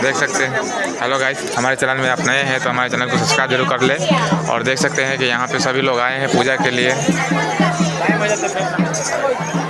देख सकते हैं। हेलो गाइस, हमारे चैनल में आप नए हैं तो हमारे चैनल को सब्सक्राइब जरूर कर ले। और देख सकते हैं कि यहाँ पे सभी लोग आए हैं पूजा के लिए।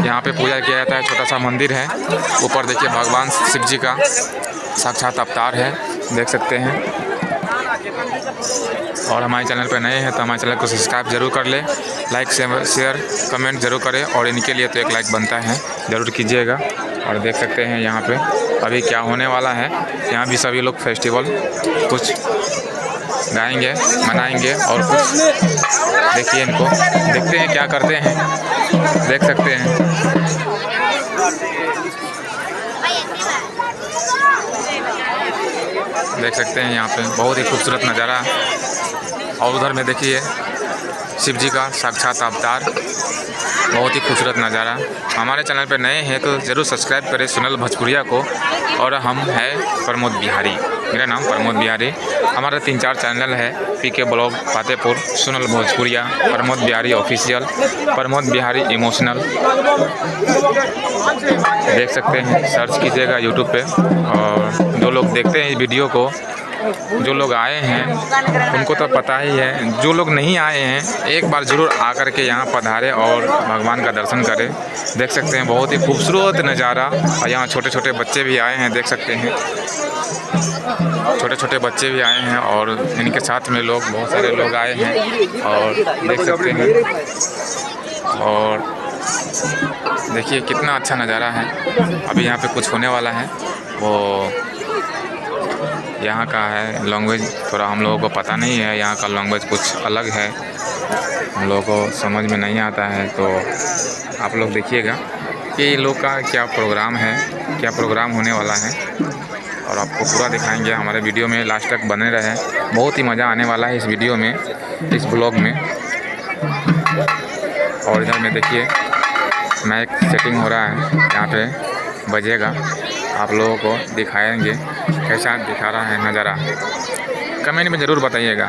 यहाँ पे पूजा किया जाता है, छोटा सा मंदिर है। ऊपर देखिए भगवान शिव जी का साक्षात अवतार है, देख सकते हैं। और हमारे चैनल पर नए हैं तो हमारे चैनल को सब्सक्राइब जरूर कर ले, लाइक शेयर कमेंट जरूर करें। और इनके लिए तो एक लाइक बनता है, ज़रूर कीजिएगा। और देख सकते हैं यहाँ पे अभी क्या होने वाला है। यहाँ भी सभी लोग फेस्टिवल कुछ गाएंगे, मनाएंगे और कुछ देखिए इनको, देखते हैं क्या करते हैं। देख सकते हैं यहाँ पे बहुत ही खूबसूरत नज़ारा। और उधर में देखिए शिव जी का साक्षात अवतार, बहुत ही खूबसूरत नज़ारा। हमारे चैनल पर नए हैं तो ज़रूर सब्सक्राइब करें सुनील भोजपुरिया को। और हम हैं प्रमोद बिहारी, मेरा नाम प्रमोद बिहारी। हमारा 3-4 चैनल है, पीके ब्लॉग फतेहपुर, सुनील भोजपुरिया, प्रमोद बिहारी ऑफिशियल, प्रमोद बिहारी इमोशनल। देख सकते हैं, सर्च कीजिएगा यूट्यूब पे। और जो लोग देखते हैं इस वीडियो को, जो लोग आए हैं उनको तो पता ही है, जो लोग नहीं आए हैं एक बार ज़रूर आकर के यहाँ पधारें और भगवान का दर्शन करें। देख सकते हैं बहुत ही खूबसूरत नज़ारा। और यहाँ छोटे छोटे बच्चे भी आए हैं, देख सकते हैं छोटे छोटे बच्चे भी आए हैं। और इनके साथ में लोग, बहुत सारे लोग आए हैं और देख सकते हैं। और देखिए कितना अच्छा नज़ारा है। अभी यहाँ पे कुछ होने वाला है, वो यहाँ का है लैंग्वेज, थोड़ा हम लोगों को पता नहीं है। यहाँ का लैंग्वेज कुछ अलग है, हम लोगों को समझ में नहीं आता है। तो आप लोग देखिएगा कि ये लोग का क्या प्रोग्राम है, क्या प्रोग्राम होने वाला है। और आपको पूरा दिखाएंगे हमारे वीडियो में, लास्ट तक बने रहें। बहुत ही मज़ा आने वाला है इस वीडियो में, इस ब्लॉग में। और इधर में देखिए माइक सेटिंग हो रहा है, यहाँ पे बजेगा। आप लोगों को दिखाएंगे कैसा दिखा रहा है नज़ारा। कमेंट में ज़रूर बताइएगा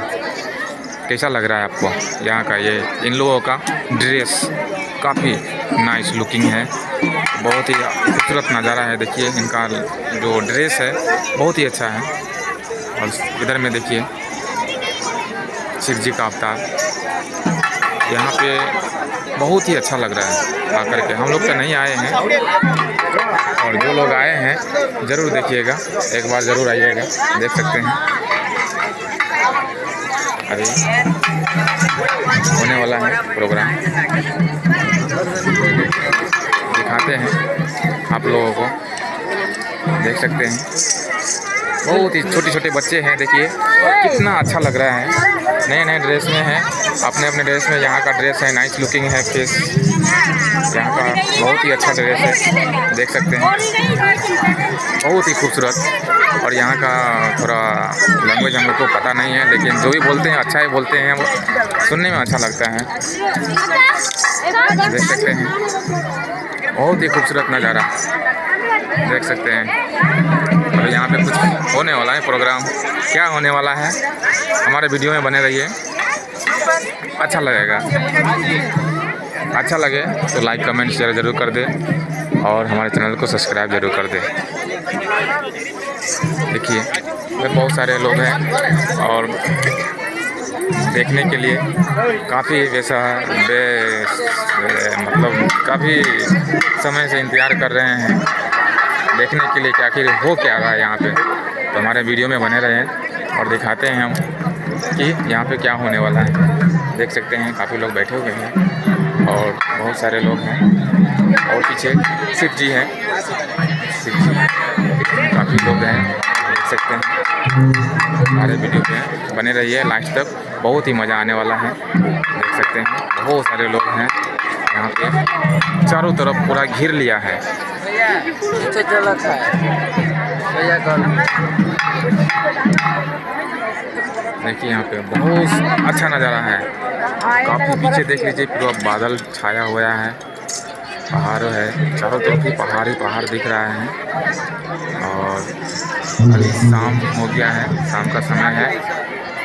कैसा लग रहा है आपको यहाँ का। ये इन लोगों का ड्रेस काफ़ी नाइस लुकिंग है, बहुत ही खूबसूरत नज़ारा है। देखिए इनका जो ड्रेस है बहुत ही अच्छा है। और इधर में देखिए शिव जी का अवतार, यहाँ पे बहुत ही अच्छा लग रहा है आकर के। हम लोग तो नहीं आए हैं, और जो लोग आए हैं ज़रूर देखिएगा, एक बार ज़रूर आइएगा। देख सकते हैं अभी होने वाला है प्रोग्राम, दिखाते हैं आप लोगों को। देख सकते हैं बहुत ही छोटे छोटे बच्चे हैं, देखिए कितना अच्छा लग रहा है। नए नए ड्रेस में हैं, अपने अपने ड्रेस में। यहाँ का ड्रेस है नाइस लुकिंग है, फेस यहाँ का बहुत ही अच्छा ड्रेस है, देख सकते हैं बहुत ही खूबसूरत। और यहाँ का थोड़ा लैंग्वेज हम लोग को पता नहीं है, लेकिन जो भी बोलते हैं अच्छा ही बोलते हैं, सुनने में अच्छा लगता है। देख सकते हैं बहुत ही खूबसूरत नज़ारा, देख सकते हैं। और यहाँ पे कुछ होने वाला है प्रोग्राम, क्या होने वाला है हमारे वीडियो में बने रहिए, अच्छा लगेगा। अच्छा लगे तो लाइक कमेंट शेयर ज़रूर कर दे, और हमारे चैनल को सब्सक्राइब ज़रूर कर दे। देखिए बहुत सारे लोग हैं और देखने के लिए काफ़ी वैसा मतलब काफ़ी समय से इंतज़ार कर रहे हैं देखने के लिए कि आखिर हो क्या रहा है यहाँ पे। तो हमारे वीडियो में बने रहें और दिखाते हैं हम कि यहाँ पे क्या होने वाला है। देख सकते हैं काफ़ी लोग बैठे हुए हैं और बहुत सारे लोग हैं। और पीछे शिव जी हैं, शिव जी काफ़ी लोग हैं, देख सकते हैं। हमारे वीडियो पे बने रहिए लास्ट तक, बहुत ही मज़ा आने वाला है। देख सकते हैं बहुत सारे लोग हैं यहाँ पे, चारों तरफ पूरा घेर लिया है। देखिए यहाँ पे बहुत अच्छा नज़ारा है। काफ़ी पीछे देख लीजिए पूरा बादल छाया हुआ है, पहाड़ है, चारों तरफ ही पहाड़ ही पहाड़ दिख रहा है। और अभी शाम हो गया है, शाम का समय है।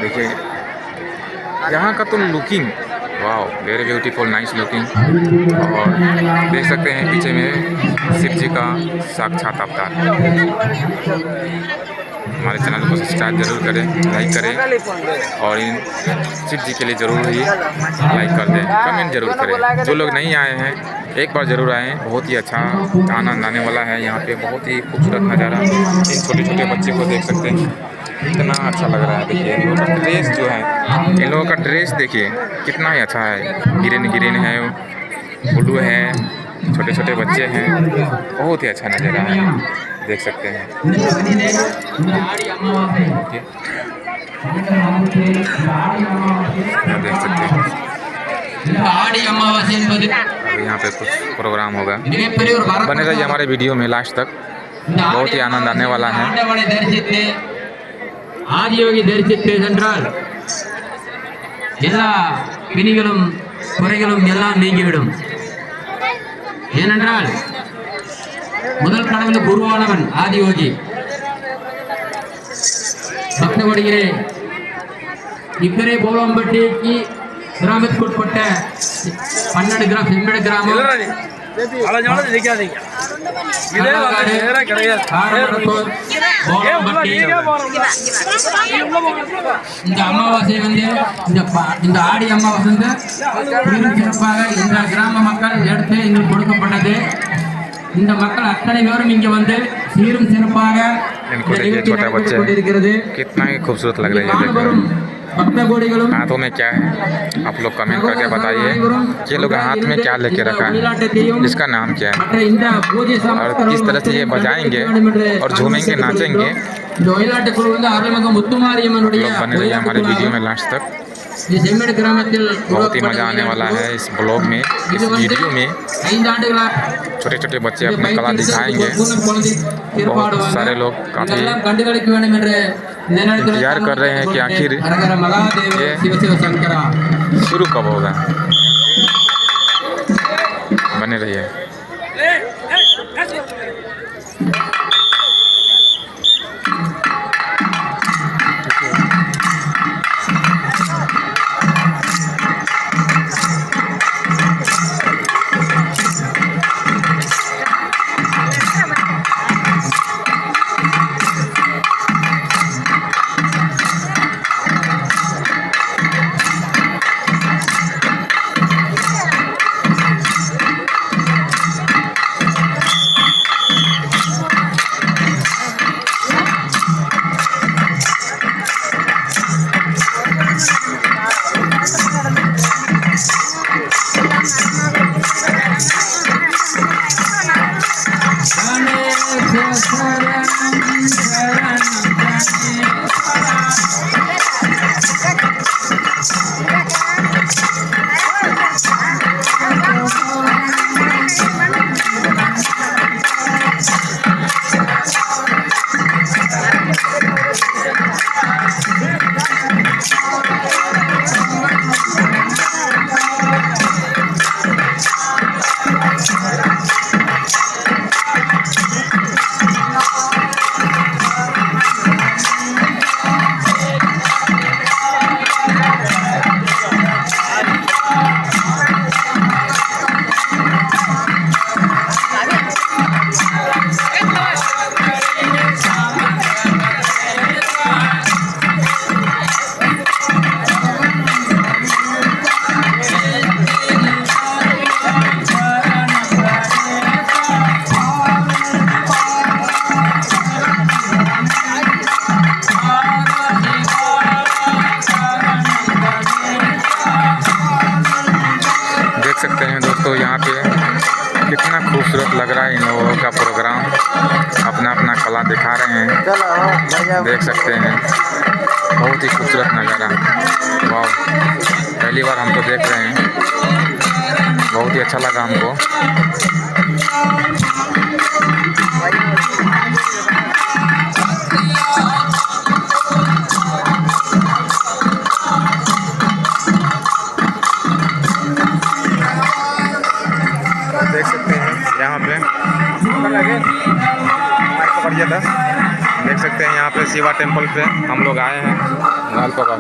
देखिए यहाँ का तो लुकिंग, वाह वेरी ब्यूटीफुल नाइस लुकिंग। और देख सकते हैं पीछे में शिव जी का साक्षात अवतार। हमारे चैनल को सब्सक्राइब जरूर करें, लाइक करें और इन शिव जी के लिए ज़रूर ही लाइक कर दें, कमेंट जरूर करें। जो लोग नहीं आए हैं एक बार ज़रूर आएँ, बहुत ही अच्छा आनंद आने वाला है। यहाँ पे बहुत ही खूबसूरत नज़ारा, इन छोटे छोटे बच्चे को देख सकते हैं, कितना अच्छा लग रहा है। देखिए इन लोगों का ड्रेस जो है, इन लोगों का ड्रेस देखिए कितना ही अच्छा है, ग्रीन ग्रीन है, ब्लू है, छोटे छोटे बच्चे हैं, बहुत ही अच्छा नज़ारा है, देख सकते हैं। देख सकते हैं अभी यहाँ पे कुछ प्रोग्राम होगा, बने रहिए हमारे वीडियो में लास्ट तक, बहुत ही आनंद आने वाला है। ஆதியோகி தரிசித்து சென்றால் எல்லா பிணிகளும் குறைகளும் எல்லாம் நீங்கிவிடும். ஏனென்றால் முதல் கடவுளுக்கு குருவானவன் ஆதியோகி. பக்தவடிகளே, இக்கரை போலம்பட்டிக்கு கிராமத்துக்குட்பட்ட 12 செம்மேடு கிராமம் இந்த அமாவாசை வந்து இந்த ஆடி அமாவாசை வந்து சிறப்பாக இந்த கிராம மக்கள் எடுத்து எங்களுக்கு கொடுக்கப்பட்டது. இந்த மக்கள் அத்தனை பேரும் இங்க வந்து சீரும் சிறப்பாக கொண்டிருக்கிறது. हाथों में क्या है आप लोग कमेंट करके बताइए। ये लोग हाथ में क्या लेके रखा है, इसका नाम क्या है और किस तरह से ये बजाएंगे और झूमेंगे नाचेंगे। लोग बने रहिए हमारे वीडियो में लास्ट तक, बहुत ही मज़ा आने वाला है इस ब्लॉग में, इस वीडियो में। छोटे छोटे बच्चे अपनी कला दिखाएंगे, बहुत सारे लोग काफ़ी इंतजार कर रहे हैं कि आखिर ये शुरू कब होगा। बने रहिए। सकते हैं दोस्तों, यहाँ पे कितना खूबसूरत लग रहा है। इन लोगों का प्रोग्राम अपना अपना कला दिखा रहे हैं, देख सकते हैं, बहुत ही खूबसूरत नज़ारा। वाह, पहली बार हम तो देख रहे हैं, बहुत ही अच्छा लगा हमको। देख सकते हैं यहाँ पे देख सकते हैं, यहाँ पे शिवा टेम्पल पे हम लोग आए हैं। लाल पकड़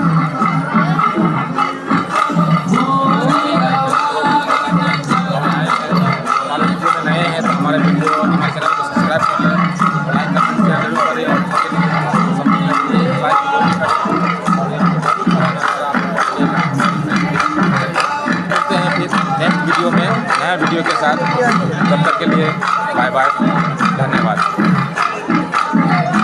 नए हैं तो हमारे वीडियो हमारे चैनल को सब्सक्राइब कर लें, लाइक करें, नया वीडियो के साथ। तब तक के लिए बाय बाय।